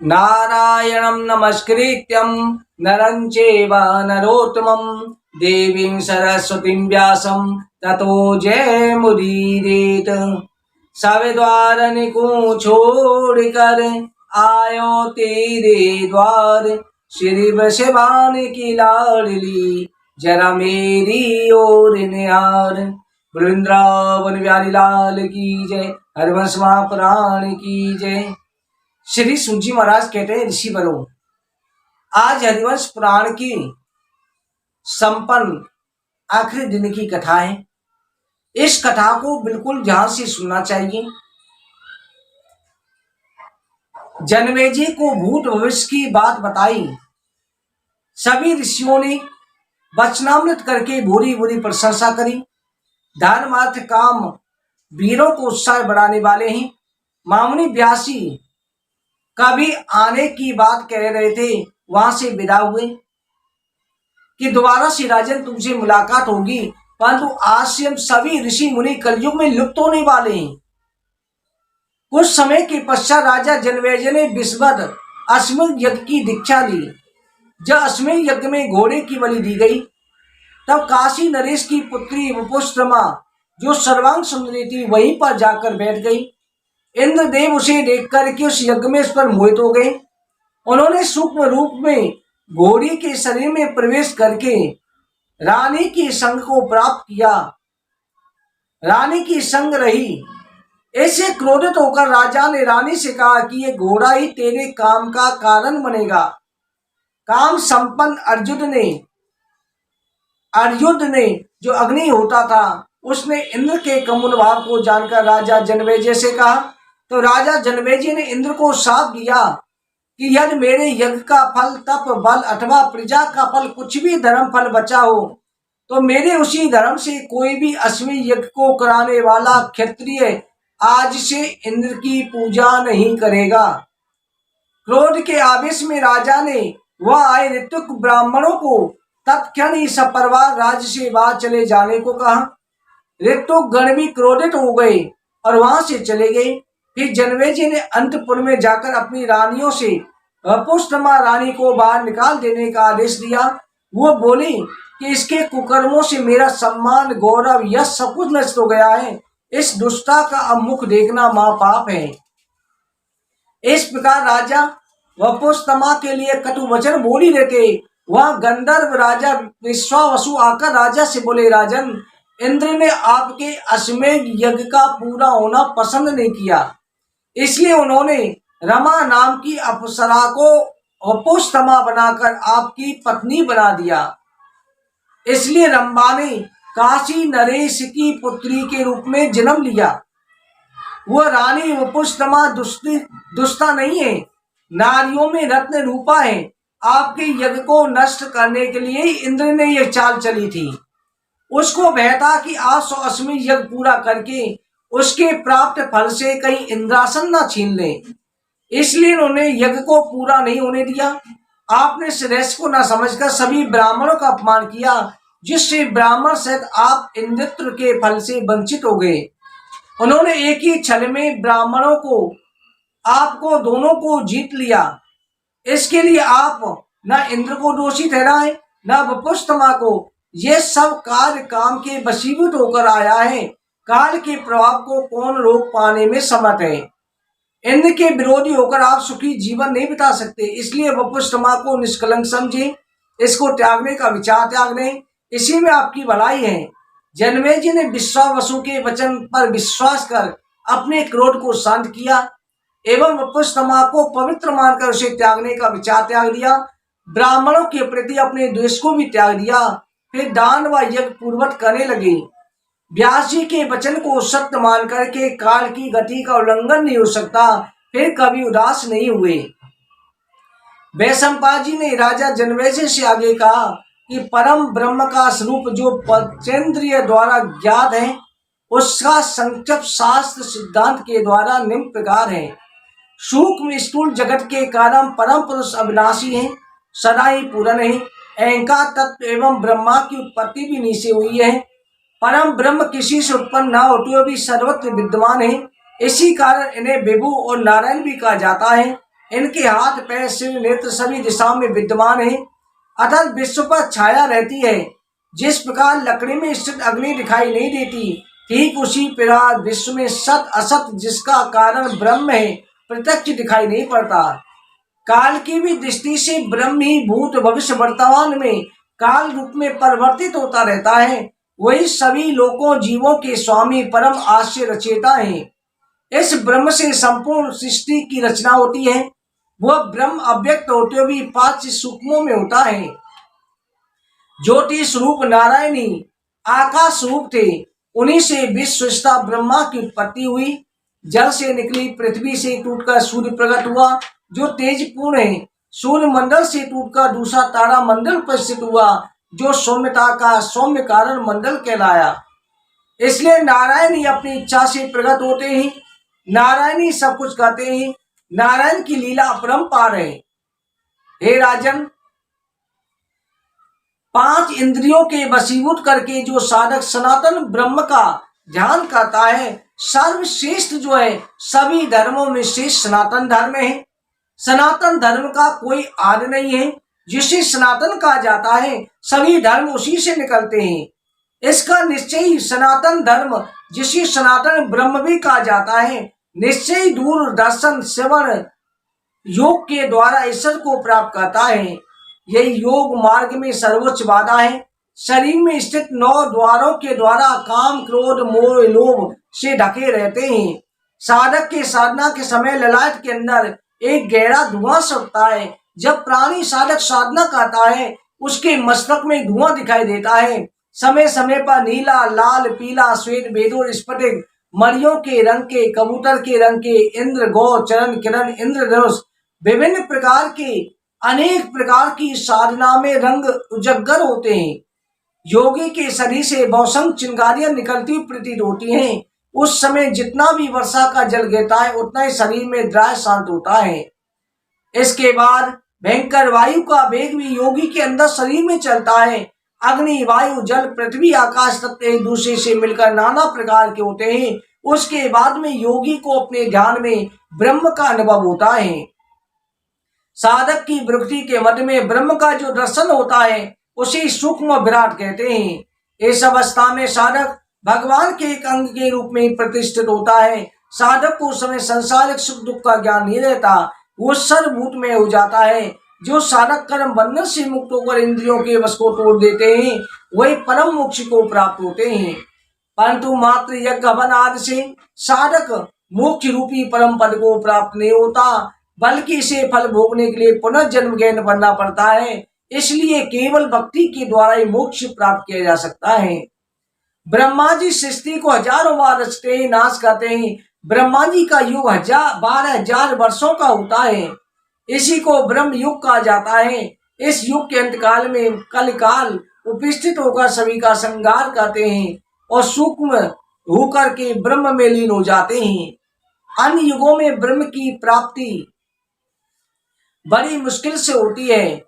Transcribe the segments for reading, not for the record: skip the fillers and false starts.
नारायणं नमस्कृत्यं नरं चैव नरोत्तमं देवीं सरस्वतीं व्यासं ततो जयमुदीरयेत्। सब द्वार को छोड़कर आयो तेरे द्वार, श्री वृषभान की लाडली जरा मेरी ओर निहार। वृंदावन बिहारी लाल की जय, हरिवंश महापुराण की जय। श्री सूजी महाराज कहते हैं, ऋषि बनो, आज हरिवंश पुराण की संपन्न आखिरी दिन की कथा है। इस कथा को बिल्कुल ध्यान से सुनना चाहिए। जनमेजय को भूत भविष्य की बात बताई। सभी ऋषियों ने वचनामृत करके बुरी बुरी प्रशंसा करी। धर्म अर्थ काम वीरों को उत्साह बढ़ाने वाले हैं। मामुनि व्यासी कभी आने की बात कह रहे थे, वहां से विदा हुए कि दोबारा से राजन तुमसे मुलाकात होगी, परंतु आज से हम सभी ऋषि मुनि कलयुग में लुप्त होने वाले हैं। कुछ समय के पश्चात राजा जनमेजय ने विश्वद अश्वमेध यज्ञ की दीक्षा ली। जब अश्वमेध यज्ञ में घोड़े की बलि दी गई, तब काशी नरेश की पुत्री वपुष्त्रमा, जो सर्वांग सुंदरी थी, वहीं पर जाकर बैठ गई। इंद्रदेव उसे देखकर के उस यज्ञ में उस पर मोहित हो गए। उन्होंने सूक्ष्म रूप में घोड़ी के शरीर में प्रवेश करके रानी की संग को प्राप्त किया। रानी की संग रही। ऐसे क्रोधित होकर राजा ने रानी से कहा कि ये घोड़ा ही तेरे काम का कारण बनेगा। काम संपन्न अर्जुन ने जो अग्नि होता था, उसने इंद्र के कमुन भाव को जानकर राजा जनमेजय से कहा। तो राजा जनमेजय ने इंद्र को शाप दिया कि यदि मेरे यज्ञ का फल, तप बल अथवा प्रजा का फल, कुछ भी धर्म फल बचा हो, तो मेरे उसी धर्म से कोई भी अश्वमेध यज्ञ को कराने वाला क्षत्रिय आज से इंद्र की पूजा नहीं करेगा। क्रोध के आवेश में राजा ने वह आए ऋतुक ब्राह्मणों को तत्क्षण ही सपरिवार राज्य से बाहर चले जाने को कहा। ऋतुक गण भी क्रोधित हो गए और वहां से चले गए। फिर जनमेजय ने अंतपुर में जाकर अपनी रानियों से वपुष्त्रमा रानी को बाहर निकाल देने का आदेश दिया। वो बोली कि इसके कुकर्मों से मेरा सम्मान, गौरव, यश सब कुछ नष्ट हो गया है। इस दुष्टा का अब मुख देखना महापाप है। इस प्रकार राजा वपुष्त्रमा के लिए कटु वचन बोल ही रहते। वह गंधर्व राजा विश्वावसु आकर राजा से बोले, राजन, इंद्र ने आपके अश्वमेध यज्ञ का पूरा होना पसंद नहीं किया, इसलिए उन्होंने रमा नाम की अप्सरा को वपुष्त्रमा बनाकर आपकी पत्नी बना दिया। इसलिए रंभा ने काशी नरेश की पुत्री के रूप में जन्म लिया। वह रानी वपुष्त्रमा दुष्टा नहीं है, नारियों में रत्न रूपा है। आपके यज्ञ को नष्ट करने के लिए इंद्र ने यह चाल चली थी। उसको भय था कि आप 100 अश्वमेध यज्ञ पूरा करके उसके प्राप्त फल से कहीं इंद्रासन न छीन ले, इसलिए उन्होंने यज्ञ को पूरा नहीं होने दिया। आपने इस रहस्य को न समझकर सभी ब्राह्मणों का अपमान किया, जिससे ब्राह्मण सहित आप इंद्र के फल से वंचित हो गए। उन्होंने एक ही छल में ब्राह्मणों को, आपको दोनों को जीत लिया। इसके लिए आप न इंद्र को दोषी ठहराए, न वपुष्त्रमा को। ये सब कार्य काम के वशीभूत होकर आया है। काल के प्रभाव को कौन रोक पाने में समर्थ है। इंद्र के विरोधी होकर आप सुखी जीवन नहीं बिता सकते। इसलिए वपुष्त्रमा को निष्कलंक समझे, इसको त्यागने का विचार त्याग दें, इसी में आपकी भलाई है। जनमेजय ने विश्वावसु के वचन पर विश्वास कर अपने क्रोध को शांत किया एवं वपुष्त्रमा को पवित्र मानकर उसे त्यागने का विचार त्याग दिया। ब्राह्मणों के प्रति अपने द्वेष को भी त्याग दिया। फिर दान व यज्ञ पूर्वक करने लगे। व्यास जी के वचन को सत्य मान करके काल की गति का उल्लंघन नहीं हो सकता, फिर कभी उदास नहीं हुए। वैशंपायन जी ने राजा जनमेजय से आगे कहा कि परम ब्रह्म का स्वरूप जो पंचेंद्रिय द्वारा ज्ञात है, उसका संक्षिप्त शास्त्र सिद्धांत के द्वारा निम्न प्रकार है। सूक्ष्म स्थूल जगत के कारण परम पुरुष अविनाशी है, सदा ही पूर्ण है। अहंकार तत्व एवं ब्रह्मा की उत्पत्ति भी नीचे हुई है। परम ब्रह्म किसी से उत्पन्न न होते हुए भी सर्वत्र विद्यमान है। इसी कारण इन्हें विभु और नारायण भी कहा जाता है। इनके हाथ पैर सिर नेत्र सभी दिशाओं में विद्यमान है, अतः विश्व पर छाया रहती है। जिस प्रकार लकड़ी में स्थित अग्नि दिखाई नहीं देती, ठीक उसी प्रकार विश्व में सत असत जिसका कारण ब्रह्म है प्रत्यक्ष दिखाई नहीं पड़ता। काल की भी दृष्टि से ब्रह्म ही भूत भविष्य वर्तमान में काल रूप में परिवर्तित होता रहता है। वही सभी लोकों जीवों के स्वामी परम आश्चर्य रचेता है। इस ब्रह्म से संपूर्ण सृष्टि की रचना होती है। वह ब्रह्म अव्यक्त होते हुए भी 5 सूक्ष्मों में होता है। ज्योति स्वरूप नारायणी आकाश स्वरूप थे, उन्हीं से विश्व सृष्टा ब्रह्मा की उत्पत्ति हुई। जल से निकली पृथ्वी से टूटकर सूर्य प्रकट हुआ जो तेजपूर्ण है। सूर्य मंडल से टूटकर दूसरा तारा मंडल प्रस्थित हुआ जो सौम्यता का सौम्य कारण मंडल कहलाया। इसलिए नारायण ही अपनी इच्छा से प्रकट होते हैं, नारायण ही सब कुछ कहते हैं, नारायण की लीला अपरंपार है। हे राजन, 5 इंद्रियों के वशीभूत करके जो साधक सनातन ब्रह्म का ध्यान करता है, सर्वश्रेष्ठ जो है सभी धर्मों में श्रेष्ठ सनातन धर्म है। सनातन धर्म का कोई आदि नहीं है। जिसे सनातन कहा जाता है सभी धर्म उसी से निकलते हैं। इसका निश्चय ही सनातन धर्म, जिसे सनातन ब्रह्म भी कहा जाता है, निश्चय दूर दर्शन श्रवण योग के द्वारा ईश्वर को प्राप्त करता है। यही योग मार्ग में सर्वोच्च बाधा है। शरीर में स्थित 9 द्वारों के द्वारा काम क्रोध मोह लोभ से ढके रहते हैं। साधक के साधना के समय ललाट के अंदर एक गहरा धुआं उठता है। जब प्राणी साधक साधना करता है उसके मस्तक में धुआं दिखाई देता है। समय समय पर नीला लाल पीला श्वेत भेदोर स्फटिक मणियों के रंग के, कबूतर के रंग के, इंद्र गौ चरण किरण इंद्रधनुष विभिन्न प्रकार के अनेक प्रकार की साधना में रंग उजागर होते हैं। योगी के शरीर से मौसम चिंगारियां निकलती प्रतीत होती हैं। उस समय जितना भी वर्षा का जल गिरता है उतना ही शरीर में द्राय शांत होता है। इसके बाद भयंकर वायु का वेग भी योगी के अंदर शरीर में चलता है। अग्नि वायु जल पृथ्वी आकाश तत्व एक दूसरे से मिलकर नाना प्रकार के होते हैं। उसके बाद में योगी को अपने ध्यान में ब्रह्म का अनुभव होता है। साधक की वृत्ति के मध्य में ब्रह्म का जो दर्शन होता है उसे सूक्ष्म विराट कहते हैं। इस अवस्था में साधक भगवान के एक अंग के रूप में प्रतिष्ठित होता है। साधक को उस समय संसारिक सुख दुख का ज्ञान नहीं रहता, वो सर्वभूत में हो जाता है। जो साधक कर्म बंधन से मुक्त होकर इंद्रियों के वश को तोड़ देते हैं वही परम मोक्ष को प्राप्त होते हैं। परंतु मात्र यज्ञ हवन आदि से साधक मोक्ष रूपी परम पद को प्राप्त नहीं होता, बल्कि इसे फल भोगने के लिए पुनर्जन्म ग्रहण करना पड़ता है। इसलिए केवल भक्ति के द्वारा ही मोक्ष प्राप्त किया जा सकता है। ब्रह्मा जी सृष्टि को हजारों बार रचते हैं, नाश करते हैं। ब्रह्मा जी का युग 12,000 वर्षों का होता है। इसी को ब्रह्म युग कहा जाता है। इस युग के अंतकाल में कलिकाल उपस्थित होकर सभी का संहार करते हैं और सूक्ष्म होकर के ब्रह्म में लीन हो जाते हैं। अन्य युगों में ब्रह्म की प्राप्ति बड़ी मुश्किल से होती है।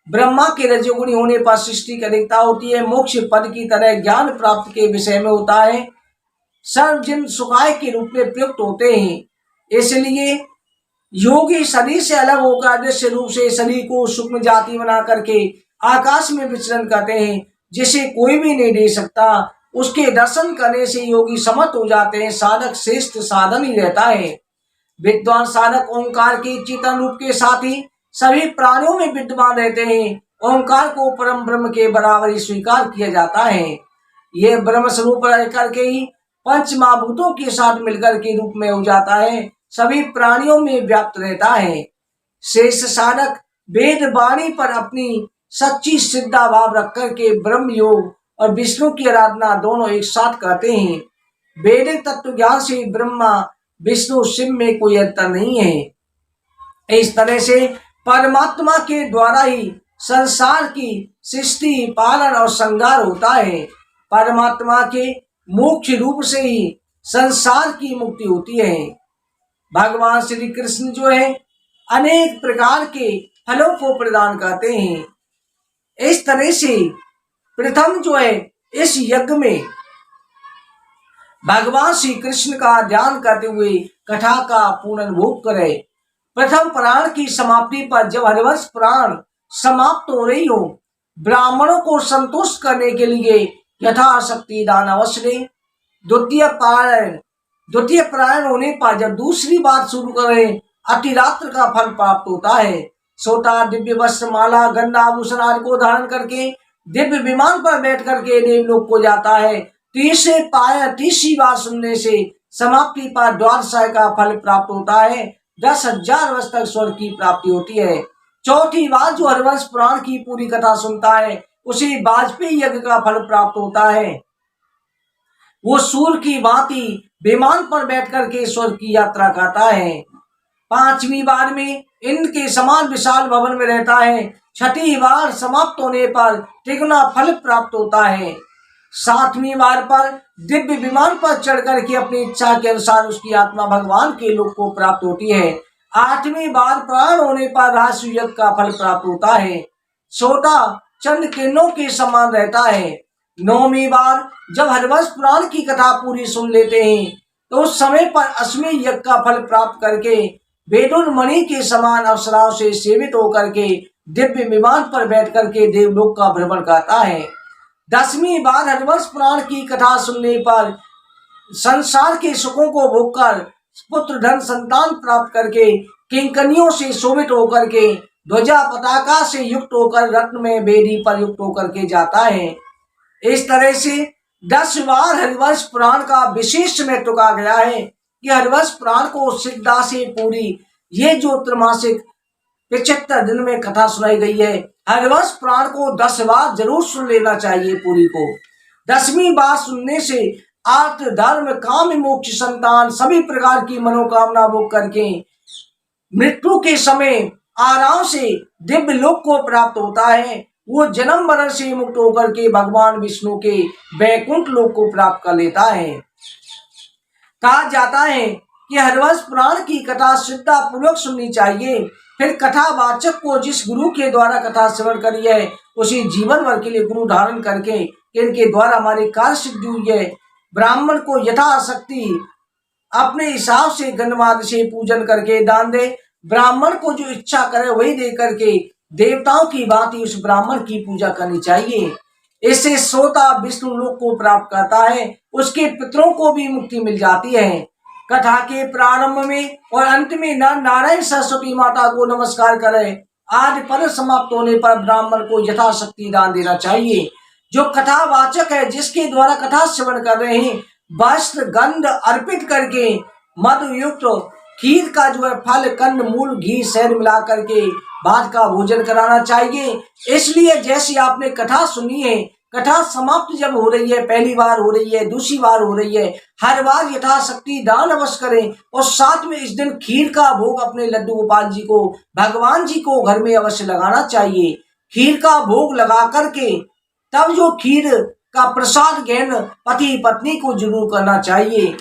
ब्रह्मा के रजोगुणी होने पर सृष्टि की अधिकता होती है। मोक्ष पद की तरह ज्ञान प्राप्ति के विषय में होता है। सर्वजन सुखाय के रूप में प्रयुक्त होते हैं। इसलिए योगी शरीर से अलग होकर अदृश्य रूप से शरीर को सूक्ष्म जाति बना करके आकाश में विचरण करते हैं, जिसे कोई भी नहीं दे सकता। उसके दर्शन करने से योगी समर्थ हो जाते हैं। साधक श्रेष्ठ साधन ही रहता है। विद्वान साधक ओंकार के चेतन रूप के साथ ही सभी प्राणियों में विद्यमान रहते हैं। ओंकार को परम ब्रह्म के बराबर ही स्वीकार किया जाता है। यह ब्रह्म स्वरूप रह करके ही पंच महाभूतों के साथ मिलकर के रूप में हो जाता है, सभी प्राणियों में व्याप्त रहता है। शेष साधक वेद वाणी पर अपनी सच्ची श्रद्धा भाव रख करके ब्रह्म योग और विष्णु की आराधना दोनों एक साथ करते हैं। वैदिक तत्व ज्ञान से ब्रह्मा विष्णु शिव में कोई अंतर नहीं है। इस तरह से परमात्मा के द्वारा ही संसार की सृष्टि पालन और संहार होता है। परमात्मा के मोक्ष रूप से ही संसार की मुक्ति होती है। भगवान श्री कृष्ण जो है अनेक प्रकार के फलों को प्रदान करते हैं। इस तरह से प्रथम जो है इस यज्ञ में भगवान श्री कृष्ण का ध्यान करते हुए कथा का पूर्ण भोग करे। प्रथम पुराण की समाप्ति पर जब हरिवंश पुराण समाप्त हो रही हो, ब्राह्मणों को संतुष्ट करने के लिए यथाशक्ति दान अवश्य दें। द्वितीय पारायण होने पर जब दूसरी बार शुरू करें, अतिरात्र का फल प्राप्त होता है। सोता दिव्य वस्त्र, माला, गंधा, आभूषण आदि को धारण करके दिव्य विमान पर बैठ करके देवलोक को जाता है। तीसरी बार सुनने से समाप्ति पर द्वादशाय का फल प्राप्त होता है। 10,000 वर्ष तक स्वर्ग की प्राप्ति होती है। चौथी बार जो हरिवंश पुराण की पूरी कथा सुनता है, उसे वाजपेयी यज्ञ का फल प्राप्त होता है। वो सूर्य की भांति विमान पर बैठ करके स्वर्ग की यात्रा करता है। पांचवी बार में इंद्र के समान विशाल भवन में रहता है। छठी बार समाप्त होने पर त्रिगुना फल प्राप्त होता है। सातवीं बार पर दिव्य विमान पर चढ़ करके अपनी इच्छा के अनुसार उसकी आत्मा भगवान के लोक को प्राप्त होती है। आठवीं बार प्राण होने पर राजसूय यज्ञ का फल प्राप्त होता है। सोता चंद्र किरणों के समान रहता है। नौवीं बार जब हरिवंश पुराण की कथा पूरी सुन लेते हैं, तो उस समय पर अश्वमेध यज्ञ का फल प्राप्त करके वेदुर मणि के समान अप्सराओं से सेवित होकर के दिव्य विमान पर बैठ करके देवलोक का भ्रमण करता है। 10वीं बार हरिवंश पुराण की कथा सुनने पर संसार के सुखों को भोगकर पुत्र धन संतान प्राप्त करके किंकनियों से शोभित होकर के ध्वजा पताका से युक्त होकर रत्न में बेदी पर युक्त होकर के जाता है। इस तरह से 10 बार हरिवंश पुराण का विशेष महत्व कहा गया है कि हरिवंश पुराण को सिद्धा से पूरी ये जो त्रैमासिक 75 दिन में कथा सुनाई गई है, हरिवंश पुराण को 10 बार जरूर सुन लेना चाहिए पूरी को। 10वीं बार सुनने से अर्थ धर्म काम मोक्ष संतान सभी प्रकार की मनोकामना भोग करके मृत्यु के समय आराम से दिव्य लोक को प्राप्त होता है। वो जन्म मरण से मुक्त होकर के भगवान विष्णु के वैकुंठ लोक को प्राप्त कर लेता है। कहा जाता है कि हरिवंश पुराण की कथा श्रद्धा पूर्वक सुननी चाहिए। फिर कथावाचक को जिस गुरु के द्वारा कथा श्रवण करी है, उसी जीवन भर के लिए गुरु धारण करके इनके द्वारा हमारी कार्य सिद्धि हुई है। ब्राह्मण को यथाशक्ति अपने हिसाब से गन्धमादि से पूजन करके दान दे। ब्राह्मण को जो इच्छा करे वही दे करके देवताओं की भांति उस ब्राह्मण की पूजा करनी चाहिए। इससे सोता विष्णु लोक को प्राप्त करता है, उसके पितरों को भी मुक्ति मिल जाती है। कथा के प्रारंभ में और अंत में नारायण सरस्वती माता को नमस्कार करें। आदि पर समाप्त होने पर ब्राह्मण को यथाशक्ति दान देना चाहिए। जो कथावाचक है, जिसके द्वारा कथा श्रवण कर रहे हैं, वस्त्र गंध अर्पित करके मधु युक्त खीर का जो है फल कंद मूल घी शहद मिला करके भात का भोजन कराना चाहिए। इसलिए जैसी आपने कथा सुनी है, कथा समाप्त जब हो रही है, पहली बार हो रही है, दूसरी बार हो रही है, हर बार यथाशक्ति दान अवश्य करें। और साथ में इस दिन खीर का भोग अपने लड्डू गोपाल जी को, भगवान जी को घर में अवश्य लगाना चाहिए। खीर का भोग लगा करके तब जो खीर का प्रसाद ग्रहण पति पत्नी को जरूर करना चाहिए।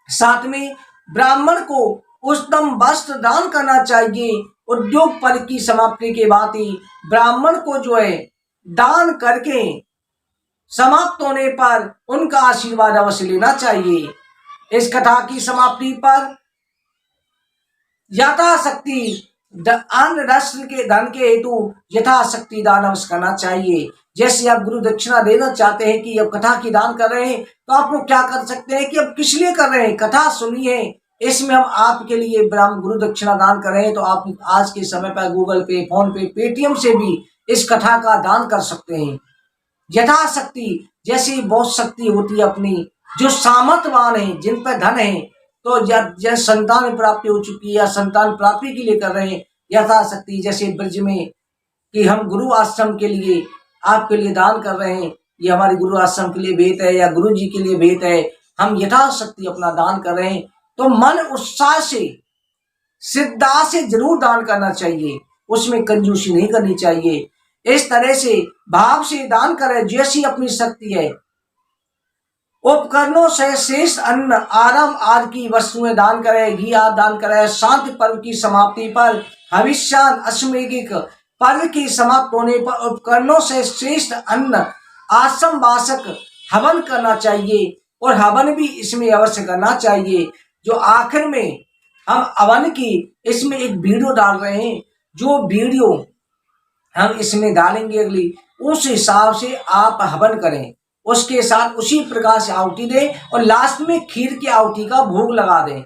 साथ में ब्राह्मण को उत्तम वस्त्र दान करना चाहिए। उद्योग पर्व की समाप्ति के बाद ही ब्राह्मण को जो है दान करके समाप्त होने पर उनका आशीर्वाद अवश्य लेना चाहिए। इस कथा की समाप्ति पर यथाशक्ति अन्न रस्त्र के धन के हेतु यथाशक्ति दान अवश्य करना चाहिए। जैसे आप गुरु दक्षिणा देना चाहते हैं कि अब कथा की दान कर रहे हैं, तो आप लोग क्या कर सकते हैं कि अब किस लिए कर रहे हैं, कथा सुनिए, इसमें हम आपके लिए ब्राह्मण गुरु दक्षिणा दान कर रहे हैं। तो आप आज के समय पर गूगल पे, फोन पे, पेटीएम से भी इस कथा का दान कर सकते हैं। यथाशक्ति जैसी बहुत शक्ति होती है अपनी, जो सामर्थ्यवान है, जिन पर धन है, तो जैसे संतान प्राप्ति हो चुकी है या संतान प्राप्ति के लिए कर रहे हैं, यथाशक्ति जैसे ब्रज में कि हम गुरु आश्रम के लिए आपके लिए दान कर रहे हैं, ये हमारे गुरु आश्रम के लिए भेंट है या गुरु जी के लिए भेंट है, हम यथाशक्ति अपना दान कर रहे हैं। तो मन उत्साह से श्रद्धा से जरूर दान करना चाहिए, उसमें कंजूसी नहीं करनी चाहिए। इस तरह से भाव से दान करें जैसी अपनी शक्ति है। उपकरणों से शेष अन्न आराम आदि की वस्तुएं दान करें, घी आदि दान करें। शांति पर्व की समाप्ति पर हविष्यान अश्वमेधिक पर्व की समाप्त होने पर उपकरणों से श्रेष्ठ अन्न आश्रम वासक हवन करना चाहिए और हवन भी इसमें अवश्य करना चाहिए। जो आखिर में हम हवन की इसमें एक वीडियो डाल रहे हैं, जो वीडियो हम इसमें डालेंगे अगली, उस हिसाब से आप हवन करें, उसके साथ उसी प्रकार से आहुति दें और लास्ट में खीर की आहुति का भोग लगा दें।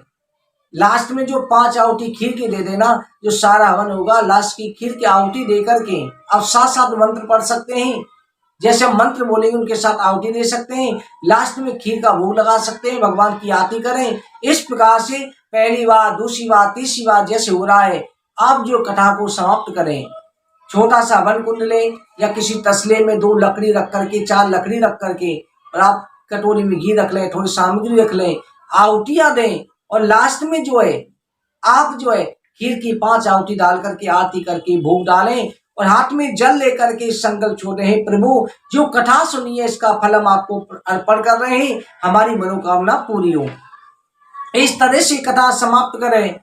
लास्ट में जो 5 आहुति खीर की दे देना, जो सारा हवन होगा लास्ट की खीर की आहुति दे करके आप साथ साथ मंत्र पढ़ सकते हैं। जैसे हम मंत्र बोलेंगे उनके साथ आहुति दे सकते हैं, लास्ट में खीर का भोग लगा सकते हैं, भगवान की आरती करें। इस प्रकार से पहली बार, दूसरी बार, तीसरी बार जैसे हो रहा है, आप जो कथा को समाप्त करें। छोटा सा हवन कुंड लें या किसी तसले में 2 लकड़ी रख करके, 4 लकड़ी रख करके, और आप कटोरी में घी रख लें, थोड़ी सामग्री रख लें, आहुतियां दें और लास्ट में जो है आप जो है खीर की 5 आहुति डाल करके आरती करके भोग डालें और हाथ में जल लेकर के संकल्प छोड़े हैं, प्रभु जो कथा सुनी है इसका फल हम आपको अर्पण कर रहे हैं, हमारी मनोकामना पूरी हो। इस तरह से कथा समाप्त करें।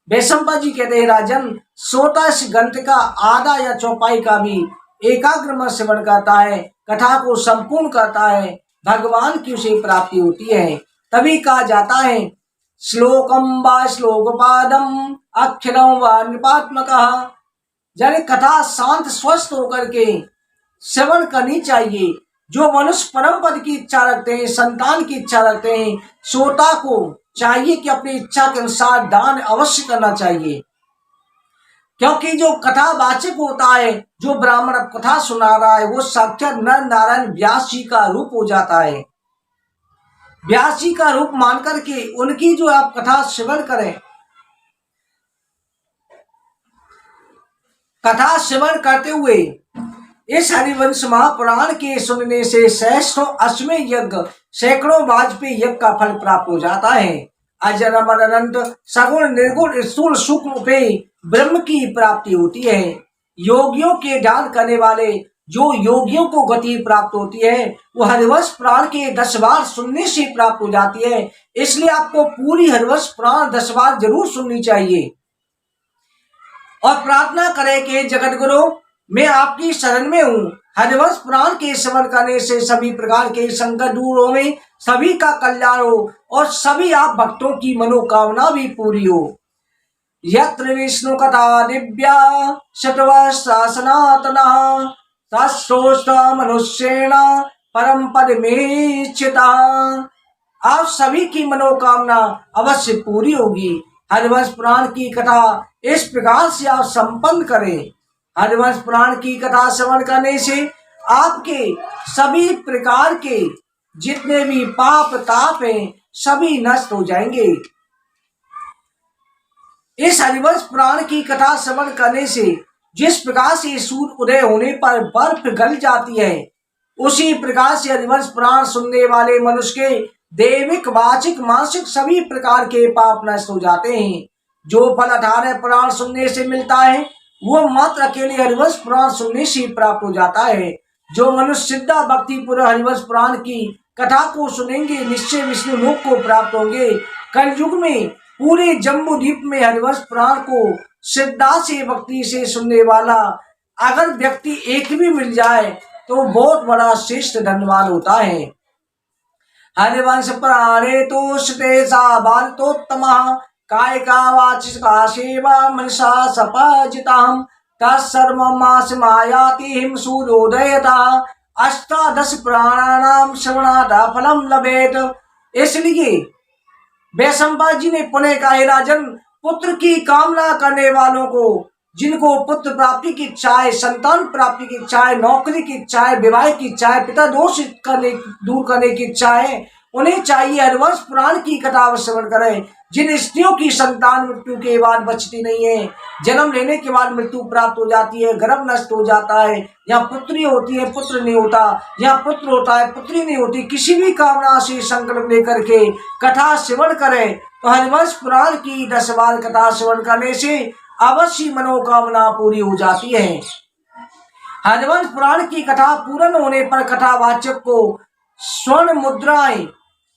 वैशंपा जी कहते हैं, राजन सोता इस ग्रंथ का आधा या चौपाई का भी एकाग्र मन श्रवण करता है, कथा को संपूर्ण करता है, भगवान की उसे प्राप्ति होती है। तभी कहा जाता है, श्लोकम व श्लोकपादम अक्षरम व नृपात्मकः। यानी कथा शांत स्वस्थ होकर के श्रवण करनी चाहिए। जो मनुष्य परम पद की इच्छा रखते हैं, संतान की इच्छा रखते हैं, श्रोता को चाहिए कि अपनी इच्छा के अनुसार दान अवश्य करना चाहिए, क्योंकि जो कथावाचक होता है, जो ब्राह्मण अब कथा सुना रहा है, वो साक्षात नर नारायण व्यास जी का रूप हो जाता है। व्यास जी का रूप मान करके उनकी जो आप कथा श्रवण करें, कथा श्रवण करते हुए इस हरिवंश महापुराण के सुनने से सहस्रों अश्वमेध यज्ञ, सैकड़ों वाजपेयी यज्ञ का फल प्राप्त हो जाता है। अजर अमर अनंत सगुण निर्गुण स्थूल सूक्ष्म पे ब्रह्म की प्राप्ति होती है। योगियों के ध्यान करने वाले जो योगियों को गति प्राप्त होती है, वो हरिवंश पुराण के 10 बार सुनने से प्राप्त हो जाती है। इसलिए आपको पूरी हरिवंश पुराण 10 बार जरूर सुननी चाहिए और प्रार्थना करें कि जगत गुरु मैं आपकी शरण में हूँ। हरिवंश पुराण के श्रवण करने से सभी प्रकार के संकट दूर होवे, सभी का कल्याण हो और सभी आप भक्तों की मनोकामना भी पूरी हो। यत्र विष्णु कथा दिव्या शतवर्षा सनातना तस्सोष्ठ मनुष्येण परम पद मेच्छिता। आप सभी की मनोकामना अवश्य पूरी होगी। हरिवंश पुराण की कथा इस प्रकार से आप संपन्न करें। हरिवंश पुराण की कथा श्रवण करने से आपके सभी प्रकार के जितने भी पाप ताप हैं सभी नष्ट हो जाएंगे। इस हरिवंश पुराण की कथा श्रवण करने से जिस प्रकार से सूर्य उदय होने पर बर्फ गल जाती है, उसी प्रकार से हरिवंश पुराण सुनने वाले मनुष्य के दैविक वाचिक मानसिक सभी प्रकार के पाप नष्ट हो जाते हैं। जो फल 18 पुराण सुनने से मिलता है वो मात्र अकेले हरिवंश पुराण सुनने से प्राप्त हो जाता है। जो मनुष्य सिद्धा भक्ति पूर्व हरिवंश पुराण की कथा को सुनेंगे निश्चय विष्णु लोक को प्राप्त होंगे। कलयुग में पूरे जम्बू द्वीप में हरिवंश पुराण को श्रद्धा से भक्ति से सुनने वाला अगर व्यक्ति एक भी मिल जाए तो बहुत बड़ा श्रेष्ठ धनवान होता है। हरिवंश पुराणे तो श्रुतेसा भारतोत्तमः कायिका वाचिका सेवा मनसा सपाजिताम् तत्सर्वमास मायातिहिं सूर्योदयता अष्टादश पुराणानां श्रवणादा फलम लभेत। इसलिए वैशंपा जी ने पुनः कहा, राजन पुत्र की कामना करने वालों को, जिनको पुत्र प्राप्ति की इच्छा है, संतान प्राप्ति की इच्छा है, नौकरी की इच्छा है, विवाह की इच्छा है, पिता दोष दूर करने की इच्छा है, उन्हें चाहिए हरिवंश पुराण की कथा श्रवण करें। जिन स्त्रियों की संतान मृत्यु के बाद बचती नहीं है, जन्म लेने के बाद मृत्यु प्राप्त हो जाती है, गर्भ नष्ट हो जाता है, या पुत्री होती है पुत्र नहीं होता, या पुत्र होता है पुत्री नहीं होती, किसी भी कामना से संकल्प लेकर के कथा श्रवण करें तो हरिवंश पुराण की 10 बार कथा श्रवण करने से अवश्य मनोकामना पूरी हो जाती है। हरिवंश पुराण की कथा पूर्ण होने पर कथावाचक को स्वर्ण मुद्राएं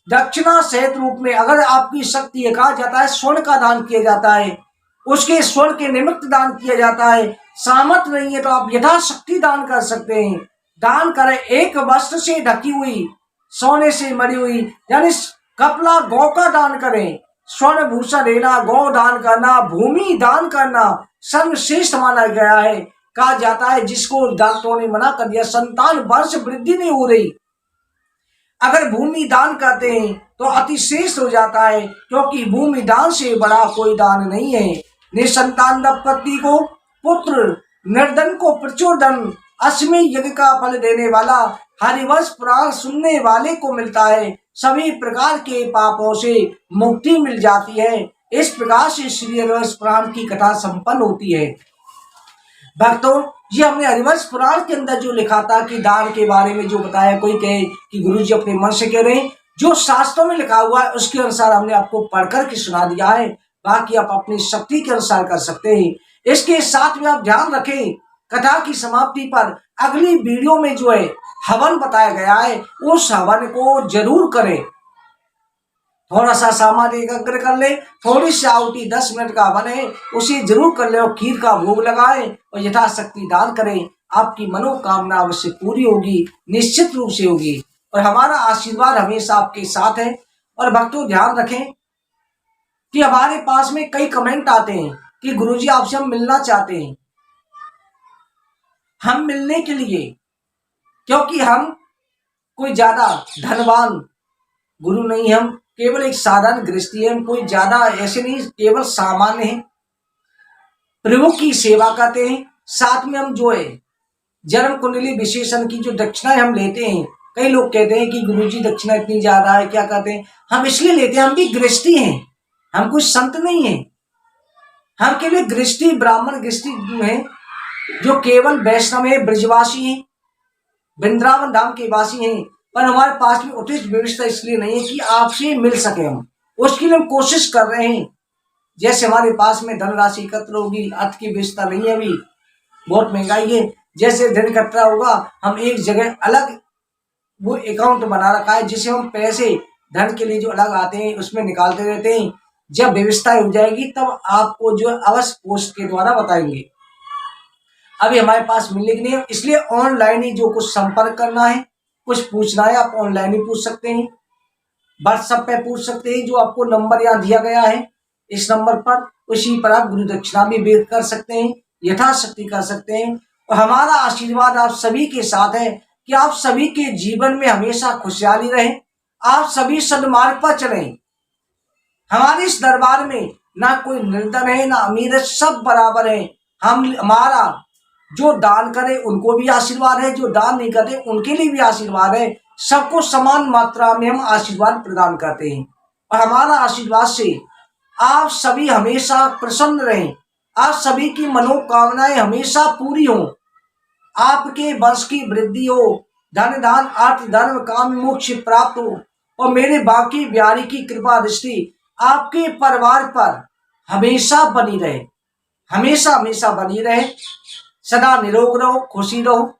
दक्षिणा सहित रूप में, अगर आपकी शक्ति है, कहा जाता है स्वर्ण का दान किया जाता है, उसके स्वर्ण के निमित्त दान किया जाता है। सामर्थ नहीं है तो आप यथाशक्ति दान कर सकते हैं। दान करें। एक वस्त्र से ढकी हुई, सोने से मरी हुई यानी कपड़ा गौ का दान करें, स्वर्ण भूषण लेना, गौ दान करना, भूमि दान करना सर्वश्रेष्ठ माना गया है। कहा जाता है जिसको डॉक्टरों ने मना कर दिया, संतान वर्ष वृद्धि नहीं हो रही, अगर भूमि दान करते हैं तो अतिश्रेष्ठ हो जाता है, क्योंकि भूमि दान से बड़ा कोई दान नहीं है। निसंतान दंपति को पुत्र, निर्धन को प्रचुर धन, अश्वमेध यज्ञ का फल देने वाला, हरिवंश पुराण सुनने वाले को मिलता है, सभी प्रकार के पापों से मुक्ति मिल जाती है। इस प्रकार से श्री हरिवंश पुराण की कथा संपन्न होती है। भक्तों, ये हमने हरिवंश पुराण के अंदर जो लिखा था कि दान के बारे में जो बताया, कोई कहे कि गुरुजी अपने मन से कह रहे हैं, जो शास्त्रों में लिखा हुआ है उसके अनुसार हमने आपको पढ़कर के सुना दिया है, बाकी आप अपनी शक्ति के अनुसार कर सकते हैं। इसके साथ में आप ध्यान रखें, कथा की समाप्ति पर अगली वीडियो में जो है हवन बताया गया है, उस हवन को जरूर करें। थोड़ा सा सामान एकत्र कर ले, थोड़ी सी आहुति 10 मिनट का हवन है उसे जरूर कर ले और खीर का भोग लगाए और यथाशक्ति दान करें। आपकी मनोकामना अवश्य पूरी होगी, निश्चित रूप से होगी, और हमारा आशीर्वाद हमेशा आपके साथ है। और भक्तों ध्यान रखें कि हमारे पास में कई कमेंट आते हैं कि गुरुजी आपसे हम मिलना चाहते हैं। हम मिलने के लिए, क्योंकि हम कोई ज्यादा धनवान गुरु नहीं, हम केवल एक साधारण गृहस्थी है, कोई ज्यादा ऐसे नहीं, केवल सामान्य है, प्रभु की सेवा करते हैं। साथ में हम जो है जन्म कुंडली विशेषण की जो दक्षिणाएं हम लेते हैं, कई लोग कहते हैं कि गुरुजी दक्षिणा इतनी ज्यादा है, क्या कहते हैं, हम इसलिए लेते हैं, हम भी गृहस्थी हैं, हम कुछ संत नहीं है, हम केवल गृहस्थी, ब्राह्मण गृहस्थी है, जो केवल वैष्णव है, ब्रजवासी है, वृंदावन धाम के वासी हैं, पर हमारे पास में उचित व्यवस्था इसलिए नहीं है कि आपसे मिल सके। हम उसके लिए हम कोशिश कर रहे हैं। जैसे हमारे पास में धनराशि एकत्र होगी, अर्थ की व्यवस्था नहीं है, अभी बहुत महंगाई है, जैसे धन इकट्ठा होगा हम एक जगह अलग वो अकाउंट बना रखा है, जिसे हम पैसे धन के लिए जो अलग आते हैं उसमें निकालते रहते हैं। जब व्यवस्था हो जाएगी तब आपको जो अवश्य पोस्ट के द्वारा बताएंगे। अभी हमारे पास मिलने के लिए, इसलिए ऑनलाइन ही जो कुछ संपर्क करना है, कुछ पूछना है, आप ऑनलाइन ही पूछ सकते हैं, व्हाट्सएप पे पूछ सकते हैं, जो आपको नंबर यहाँ दिया गया है इस नंबर पर, उसी पर आप गुरु दक्षिणा भी व्यक्त कर सकते हैं, यथाशक्ति कर सकते हैं। और हमारा आशीर्वाद आप सभी के साथ है कि आप सभी के जीवन में हमेशा खुशहाली रहे, आप सभी सन्मार्ग पर चलें। हमारे इस दरबार में ना कोई निर्धन है ना अमीर है, सब बराबर है। हमारा जो दान करे उनको भी आशीर्वाद है, जो दान नहीं करते उनके लिए भी आशीर्वाद है, सबको समान मात्रा में हम आशीर्वाद प्रदान करते हैं। और हमारा आशीर्वाद से आप सभी हमेशा प्रसन्न रहें, आप सभी की मनोकामनाएं हमेशा पूरी हो, आपके वंश की वृद्धि हो, धन धान अर्थ धर्म काम मोक्ष प्राप्त हो, और मेरे बाकी बिहारी की कृपा दृष्टि आपके परिवार पर हमेशा बनी रहे, हमेशा हमेशा बनी रहे। सदा निरोग रहो, खुशी रहो,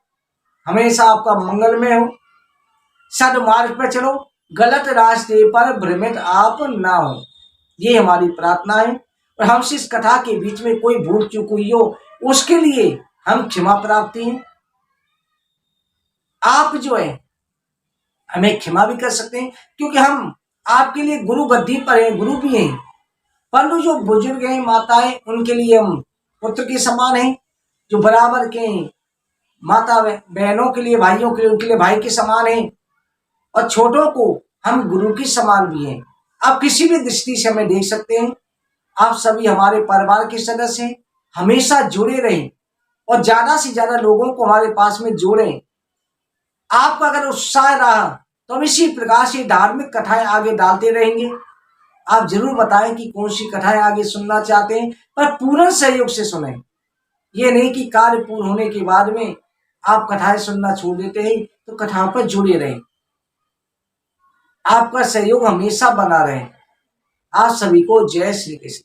हमेशा आपका मंगलमय हो, सदमार्ग पर चलो, गलत रास्ते पर भ्रमित आप ना हो, ये हमारी प्रार्थना है। और हमसे इस कथा के बीच में कोई भूल चूक हुई हो उसके लिए हम क्षमा प्रार्थी हैं। आप जो है हमें क्षमा भी कर सकते हैं, क्योंकि हम आपके लिए गुरु गद्दी पर हैं, गुरु भी हैं, परंतु जो बुजुर्ग हैं, माताएं, उनके लिए हम पुत्र के समान हैं, जो बराबर के हैं, माता बहनों के लिए, भाइयों के लिए, उनके लिए भाई के समान हैं, और छोटों को हम गुरु के समान भी हैं। आप किसी भी दृष्टि से हमें देख सकते हैं। आप सभी हमारे परिवार के सदस्य हैं, हमेशा जुड़े रहें और ज्यादा से ज्यादा लोगों को हमारे पास में जोड़ें। आपका अगर उत्साह रहा तो हम इसी प्रकार से धार्मिक कथाएं आगे डालते रहेंगे। आप जरूर बताएं कि कौन सी कथाएं आगे सुनना चाहते हैं, पर पूर्ण सहयोग से सुने। ये नहीं कि कार्य पूर्ण होने के बाद में आप कथाएं सुनना छोड़ देते हैं, तो कथाओं पर जुड़े रहें। आपका सहयोग हमेशा बना रहे। आप सभी को जय श्री कृष्ण।